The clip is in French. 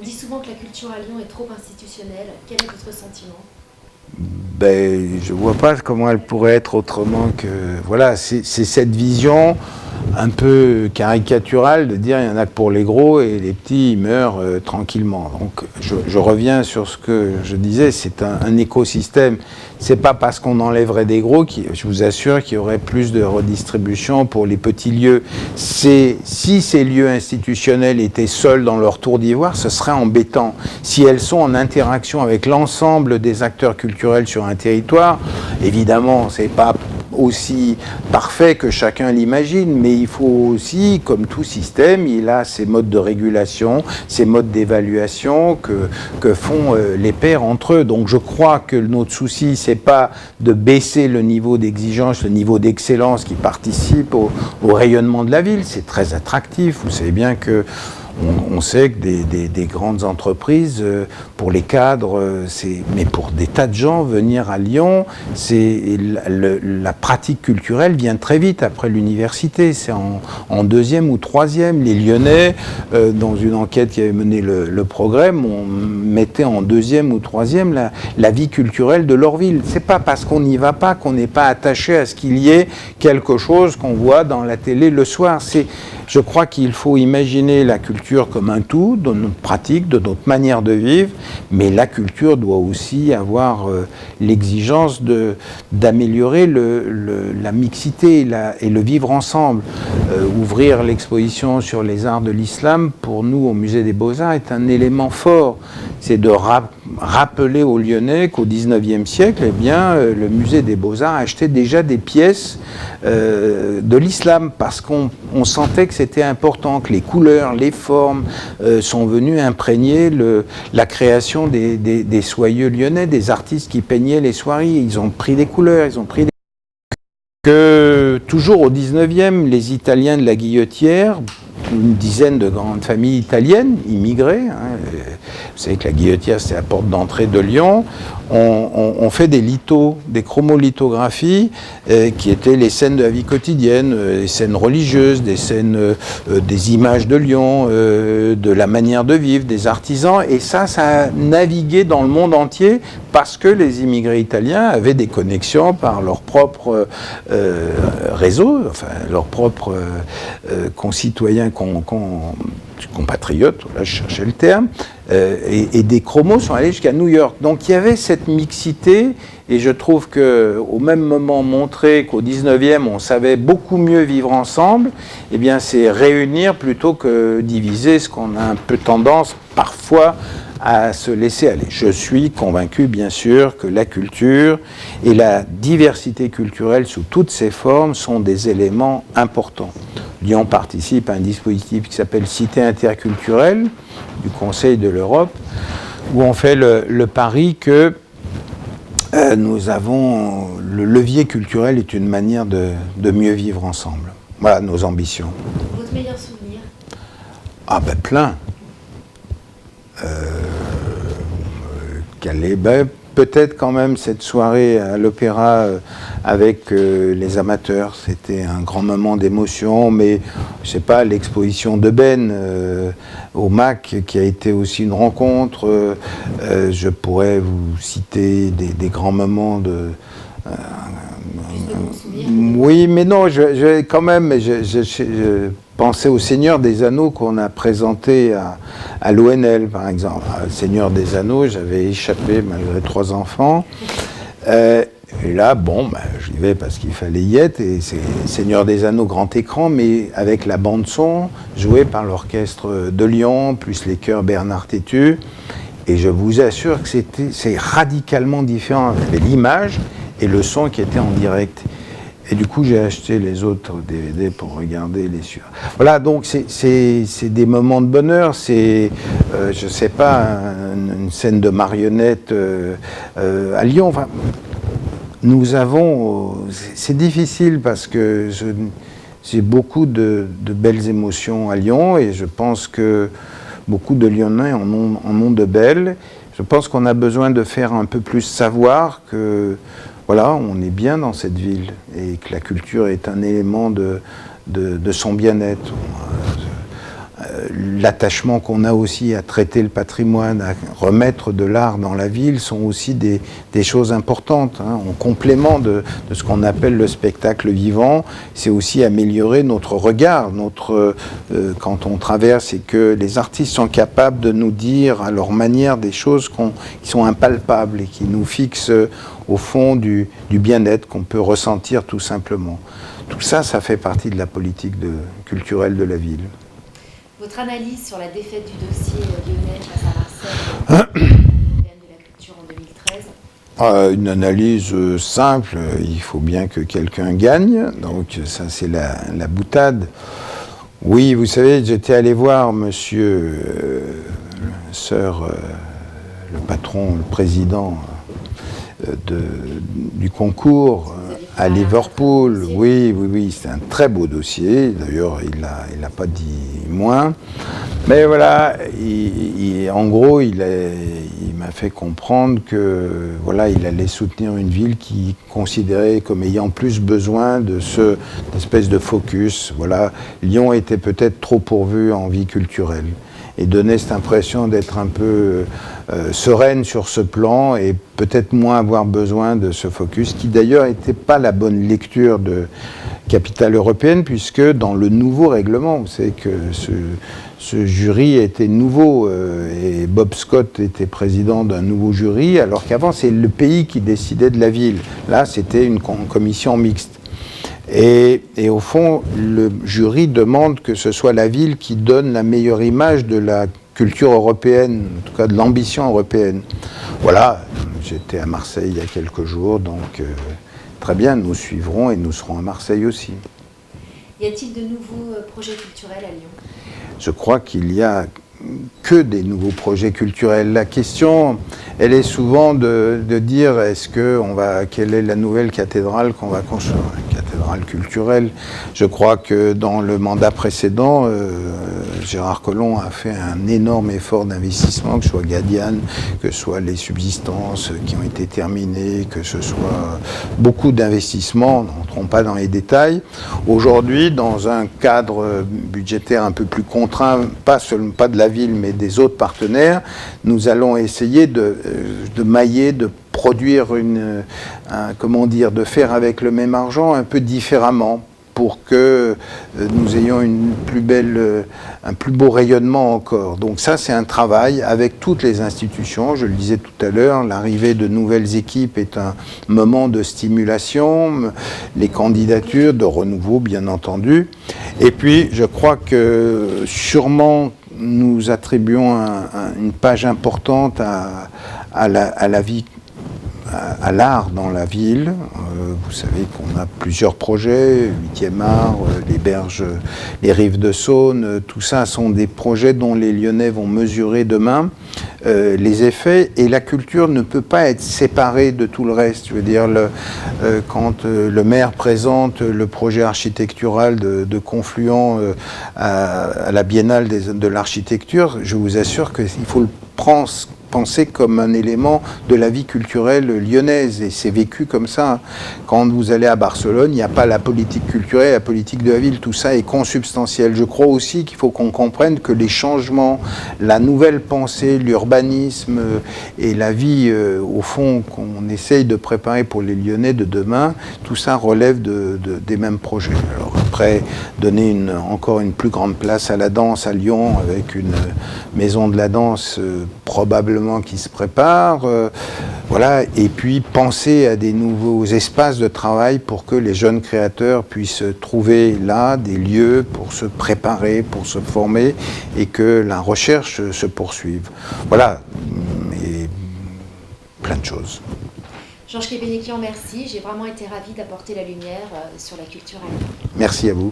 dit souvent que la culture à Lyon est trop institutionnelle. Quel est votre sentiment? Ben, je ne vois pas comment elle pourrait être autrement que... Voilà, c'est cette vision un peu caricaturale de dire il y en a que pour les gros et les petits ils meurent tranquillement. Donc je reviens sur ce que je disais, c'est un écosystème. C'est pas parce qu'on enlèverait des gros, je vous assure qu'il y aurait plus de redistribution pour les petits lieux. Si ces lieux institutionnels étaient seuls dans leur tour d'ivoire, ce serait embêtant. Si elles sont en interaction avec l'ensemble des acteurs culturels sur un territoire, évidemment, c'est pas aussi parfait que chacun l'imagine, mais il faut aussi, comme tout système, il a ses modes de régulation, ses modes d'évaluation que font les pairs entre eux. Donc je crois que notre souci, c'est pas de baisser le niveau d'exigence, le niveau d'excellence qui participe au rayonnement de la ville. C'est très attractif. Vous savez bien que on sait que des grandes entreprises, pour les cadres, mais pour des tas de gens, venir à Lyon, la pratique culturelle vient très vite après l'université. C'est en deuxième ou troisième. Les Lyonnais, dans une enquête qui avait mené le Progrès, on mettait en deuxième ou troisième la vie culturelle de leur ville. C'est pas parce qu'on n'y va pas qu'on n'est pas attaché à ce qu'il y ait quelque chose qu'on voit dans la télé le soir. Je crois qu'il faut imaginer la culture comme un tout, de notre pratique, de notre manière de vivre, mais la culture doit aussi avoir l'exigence d'améliorer la mixité et le vivre ensemble. Ouvrir l'exposition sur les arts de l'islam, pour nous, au Musée des Beaux-Arts, est un élément fort. C'est de rappeler aux Lyonnais qu'au XIXe siècle, eh bien, le Musée des Beaux-Arts achetait déjà des pièces de l'islam, parce qu'on sentait que c'était important, que les couleurs, les formes sont venues imprégner la création des soyeux lyonnais, des artistes qui peignaient les soieries. Ils ont pris des couleurs, ils ont pris des... Que toujours au 19e, les Italiens de la Guillotière, une dizaine de grandes familles italiennes immigrées, vous savez que la Guillotière c'est la porte d'entrée de Lyon, on fait des lithos, des chromolithographies qui étaient les scènes de la vie quotidienne, les scènes religieuses, des scènes, des images de Lyon, de la manière de vivre, des artisans, et ça a navigué dans le monde entier parce que les immigrés italiens avaient des connexions par leur propre réseau, enfin leurs propres concitoyens, compatriotes, là je cherchais le terme, et des chromos sont allés jusqu'à New York. Donc il y avait cette mixité, et je trouve qu'au même moment montrer qu'au 19e on savait beaucoup mieux vivre ensemble, eh bien c'est réunir plutôt que diviser, ce qu'on a un peu tendance parfois à se laisser aller. Je suis convaincu, bien sûr, que la culture et la diversité culturelle sous toutes ses formes sont des éléments importants. Lyon participe à un dispositif qui s'appelle Cité interculturelle du Conseil de l'Europe, où on fait le pari que nous avons... Le levier culturel est une manière de mieux vivre ensemble. Voilà nos ambitions. Votre meilleur souvenir? Ah ben plein. Peut-être quand même cette soirée à l'opéra avec les amateurs, c'était un grand moment d'émotion, mais je sais pas, l'exposition de Ben au MAC qui a été aussi une rencontre, je pourrais vous citer des grands moments de... oui, mais non, je quand même, je pensais au Seigneur des Anneaux qu'on a présenté à l'ONL, par exemple. Le Seigneur des Anneaux, j'avais échappé malgré 3 enfants. Et là, bon, j'y vais parce qu'il fallait y être. Et c'est Seigneur des Anneaux grand écran, mais avec la bande-son jouée par l'orchestre de Lyon, plus les chœurs Bernard Tétu. Et je vous assure que c'est radicalement différent. Il y avait l'image et le son qui était en direct. Et du coup, j'ai acheté les autres DVD pour regarder les suivants. Voilà, donc c'est des moments de bonheur. C'est, je sais pas, une scène de marionnettes à Lyon. Enfin, nous avons... C'est difficile parce que j'ai beaucoup de belles émotions à Lyon et je pense que beaucoup de Lyonnais en ont de belles. Je pense qu'on a besoin de faire un peu plus savoir que... Voilà, on est bien dans cette ville et que la culture est un élément de son bien-être. l'attachement qu'on a aussi à traiter le patrimoine, à remettre de l'art dans la ville, sont aussi des choses importantes, hein. En complément de ce qu'on appelle le spectacle vivant, c'est aussi améliorer notre regard, quand on traverse et que les artistes sont capables de nous dire à leur manière des choses qui sont impalpables et qui nous fixent au fond du bien-être qu'on peut ressentir tout simplement. Tout ça, ça fait partie de la politique culturelle de la ville. Votre analyse sur la défaite du dossier lyonnais face à Marseille, européenne de la culture en 2013 ? Une analyse simple, il faut bien que quelqu'un gagne, donc ça c'est la boutade. Oui, vous savez, j'étais allé voir monsieur le patron, le président du concours à Liverpool. Oui, c'est un très beau dossier. D'ailleurs, il n'a pas dit moins. Mais voilà, en gros, il m'a fait comprendre que voilà, il allait soutenir une ville qui considérait comme ayant plus besoin de cette espèce de focus. Voilà, Lyon était peut-être trop pourvu en vie culturelle et donnait cette impression d'être un peu sereine sur ce plan et peut-être moins avoir besoin de ce focus, qui d'ailleurs n'était pas la bonne lecture de capitale européenne, puisque dans le nouveau règlement, vous savez que ce jury était nouveau et Bob Scott était président d'un nouveau jury, alors qu'avant c'est le pays qui décidait de la ville. Là, c'était une commission mixte. Et au fond, le jury demande que ce soit la ville qui donne la meilleure image de la culture européenne, en tout cas de l'ambition européenne. Voilà, j'étais à Marseille il y a quelques jours, donc très bien, nous suivrons et nous serons à Marseille aussi. Y a-t-il de nouveaux projets culturels à Lyon ? Je crois qu'il n'y a que des nouveaux projets culturels. La question, elle est souvent de dire quelle est la nouvelle cathédrale qu'on va construire, une cathédrale culturelle. Je crois que dans le mandat précédent, Gérard Collomb a fait un énorme effort d'investissement, que ce soit Gadiane, que ce soit les subsistances qui ont été terminées, que ce soit beaucoup d'investissements, n'entrons pas dans les détails. Aujourd'hui, dans un cadre budgétaire un peu plus contraint, pas de la ville, mais des autres partenaires, nous allons essayer de mailler, de produire de faire avec le même argent un peu différemment, pour que nous ayons un plus beau rayonnement encore. Donc ça, c'est un travail avec toutes les institutions. Je le disais tout à l'heure, l'arrivée de nouvelles équipes est un moment de stimulation, les candidatures, de renouveau, bien entendu. Et puis, je crois que sûrement, nous attribuons une page importante à la vie, à l'art dans la ville. Vous savez qu'on a plusieurs projets, 8e art, les berges, les rives de Saône, tout ça sont des projets dont les Lyonnais vont mesurer demain les effets, et la culture ne peut pas être séparée de tout le reste. Je veux dire, quand le maire présente le projet architectural de Confluent à la Biennale de l'architecture, je vous assure qu'il faut le penser comme un élément de la vie culturelle lyonnaise, et c'est vécu comme ça. Quand vous allez à Barcelone, il n'y a pas la politique culturelle, la politique de la ville, tout ça est consubstantiel. Je crois aussi qu'il faut qu'on comprenne que les changements, la nouvelle pensée, l'urbanisme et la vie, au fond, qu'on essaye de préparer pour les Lyonnais de demain, tout ça relève des mêmes projets. Alors après, donner encore une plus grande place à la danse à Lyon, avec une maison de la danse probablement qui se prépare, voilà, et puis penser à des nouveaux espaces de travail pour que les jeunes créateurs puissent trouver là des lieux pour se préparer, pour se former, et que la recherche se poursuive. Voilà, et plein de choses. Georges Kepenekian, merci. J'ai vraiment été ravie d'apporter la lumière sur la culture à Lyon. Merci à vous.